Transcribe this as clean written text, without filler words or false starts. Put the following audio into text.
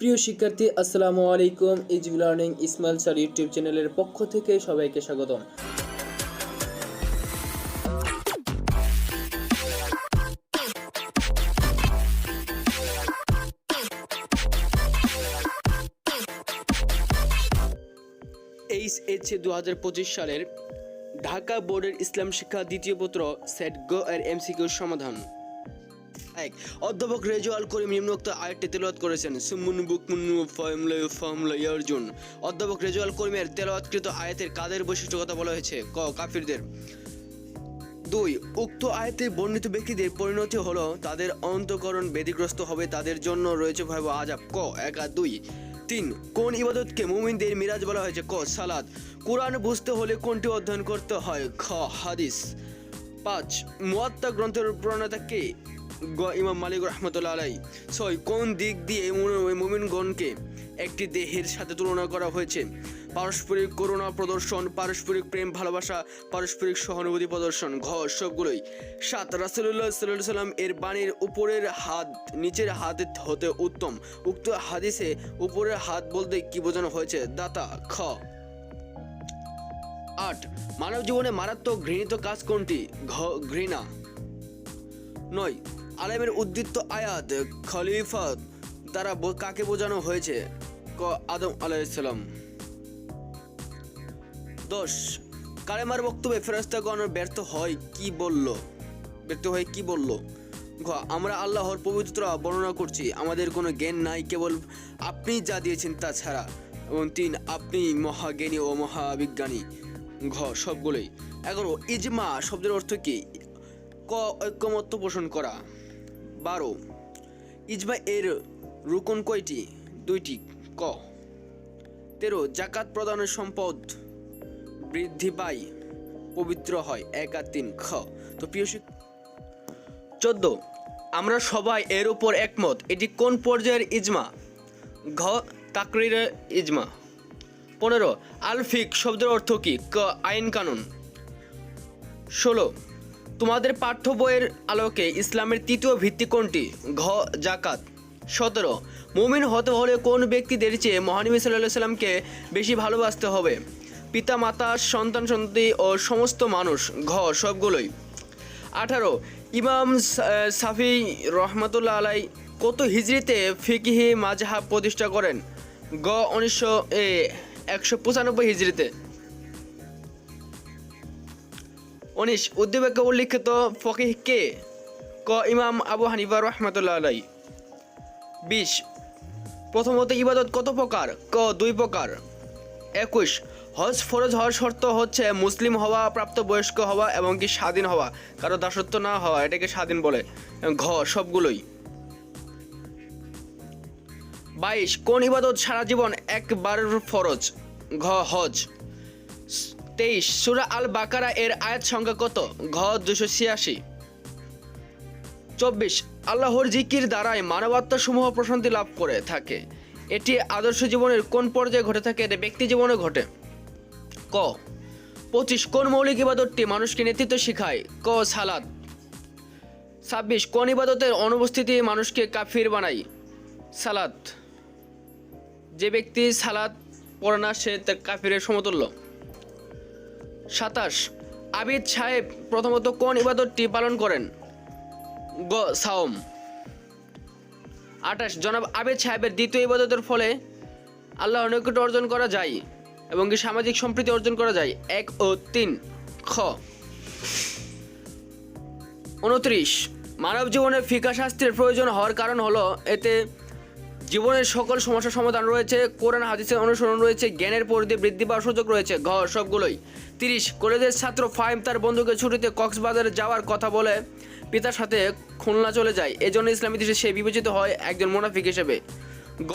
প্রিয় শিক্ষার্থী, আসসালামু আলাইকুম। Easy learning Ismail sir YouTube চ্যানেলের পক্ষ থেকে সবাইকে স্বাগতম। এইচএসসি 2025 সালের ঢাকা বোর্ডের ইসলাম শিক্ষা দ্বিতীয় পত্র সেট গ এর এমসিকিউ সমাধান। এক, অধ্যাপক রেজওয়াল করিম নিম্নোক্ত আয়াতটি তেলাওয়াত করেছেন। সুমুন বুকমুন ফাহমলা ইয়ারজুন। অধ্যাপক রেজওয়াল করিমের তেলাওয়াতকৃত আয়াতের কাদের বৈশিষ্ট্য কথা বলা হয়েছে? ক, কাফিরদের। 2, উক্ত আয়াতে বর্ণিত ব্যক্তিদের পরিণতি হলো তাদের অন্তঃকরণ ব্যতিগ্রস্ত হবে, তাদের জন্য রয়েছে ভয়াবহ আযাব। ক, 1 আর 2। 3, কোন ইবাদতকে মুমিনদের মিরাজ বলা হয়েছে? ক, সালাত। কোরআন বুঝতে হলে কোনটি অধ্যয়ন করতে হয়? খ, হাদিস। 5, মুয়াত্তা গ্রন্থের প্রণেতা কে? গ, ইমাম মালিক রাহমাতুল্লাহ আলাইহি। 6, কোন দিক দিয়ে মুমিনগণকে একটি দেহের সাথে তুলনা করা হয়েছে? পারস্পরিক করুণা প্রদর্শন, পারস্পরিক প্রেম ভালোবাসা, পারস্পরিক সহানুভূতি প্রদর্শন। ঘ, সবগুলোই। 7, রাসূলুল্লাহ সাল্লাল্লাহু আলাইহি ওয়াসাল্লাম এর বাণীর উপরের হাত নিচের হাত হতে উত্তম। উক্ত হাদিসে উপরের হাত বলতে কি বোঝানো হয়েছে? দাতা। খ। 8, মানব জীবনে মারাত্মক ঘৃণিত কাজ কোনটি? ঘ, ঘৃণা। 9, আলেমের উদ্ধৃত আয়াত খলিফা দ্বারা কাকে বোঝানো হয়েছে? ক, আদম আলাইহিস সালাম। 10, কালেমার বক্তব্যে ফেরেশতাগণ ব্যর্থ হয়ে কি বলল? ঘ, আমরা আল্লাহর পবিত্রতা বর্ণনা করছি, আমাদের কোনো জ্ঞান নাই, কেবল আপনি যা দিয়েছেন তা ছাড়া। এবং 3, আপনি মহাজ্ঞানী ও মহাবিজ্ঞানী। ঘ, সবগুলোই। 11, ইজমা শব্দের অর্থ কি? ক, ঐক্যমত্য পোষণ করা। 12, ইজমা এর রুকন কয়টি? 2টি। ক। 13, যাকাত প্রদানের সম্পদ বৃদ্ধি পায়, পবিত্র হয়। 1 আর 3। খ। তো প্রিয় 14, আমরা সবাই এর উপর একমত, এটি কোন পর্যায়ের ইজমা? ঘ, তাকরিরের ইজমা। 15, আল ফিক শব্দের অর্থ কি? ক, আইন কানুন। 16, তোমাদের পাঠ্য বইয়ের আলোকে ইসলামের তৃতীয় ভিত্তি কোনটি? ঘ, যাকাত। 17, মুমিন হতে হলে কোন ব্যক্তিদের চেয়ে মহানবী সাল্লাল্লাহু আলাইহি ওয়াসাল্লামকে বেশি ভালোবাসতে হবে? পিতা মাতা, সন্তান সন্ততি ও সমস্ত মানুষ। ঘ, সবগুলোই। 18, ইমাম শাফি রহমাতুল্লাহ আলাই কত হিজরিতে ফিকহি মাযহাব প্রতিষ্ঠা করেন? গ, 195 হিজরিতে। 19, উদ্দীপকে উল্লিখিত ফকিহ কে? ক, ইমাম আবু হানিফা রহমাতুল্লাহ আলাই। 20, প্রথমত ইবাদত কত প্রকার? ক, 2 প্রকার। 21, হজ ফরজ হওয়ার শর্ত হচ্ছে মুসলিম হওয়া, প্রাপ্তবয়স্ক হওয়া এবং কি স্বাধীন হওয়া, কারো দাসত্ব না হওয়া, এটাকে স্বাধীন বলে। ঘ, সবগুলোই। 22, কোন ইবাদত সারা জীবন একবার ফরজ? ঘ, হজ। 23, সূরা আল বাকারা এর আয়াত সংখ্যা কত? ঘ, 286। 24, আল্লাহর জিকির দ্বারাই মানবাত্মা সমূহ প্রশান্তি লাভ করে থাকে, এটি আদর্শ জীবনের কোন পর্যায়ে ঘটে থাকে? এটি ব্যক্তি জীবনে ঘটে। ক। 25, কোন মৌলিক ইবাদতটি মানুষকে নেতৃত্ব শিখায়? ক, সালাত। 26, কোন ইবাদতের অনুপস্থিতি মানুষকে কাফির বানায়? সালাত। যে ব্যক্তি সালাত পড়ে না সে তার কাফিরের সমতুল্য। 27, আবিদ সাহেব প্রথমত কোন ইবাদতটি পালন করেন? গ, সাওম। 28, জনাব আবিদ সাহেবের দ্বিতীয় ইবাদতের ফলে আল্লাহর নৈকট্য অর্জন করা যায় এবং কি সামাজিক সম্প্রীতি অর্জন করা যায়। 1 ও 3। খ। 29, মানব জীবনে ফিকহ শাস্ত্রের প্রয়োজন হওয়ার কারণ হলো এতে জীবনের সকল সমস্যার সমাধান রয়েছে, কোরআন হাদিসের অনুসরণ রয়েছে, জ্ঞানের পরিধি বৃদ্ধি পাওয়ার সুযোগ রয়েছে। ঘ, সবগুলোই। 30, কলেজের ছাত্র ফাহিম তার বন্ধুকে ছুটিতে কক্সবাজারে যাওয়ার কথা বলে পিতার সাথে খুলনা চলে যায়, এজন্য ইসলামী দেশে সে বিবেচিত হয় একজন মুনাফিক হিসেবে। গ।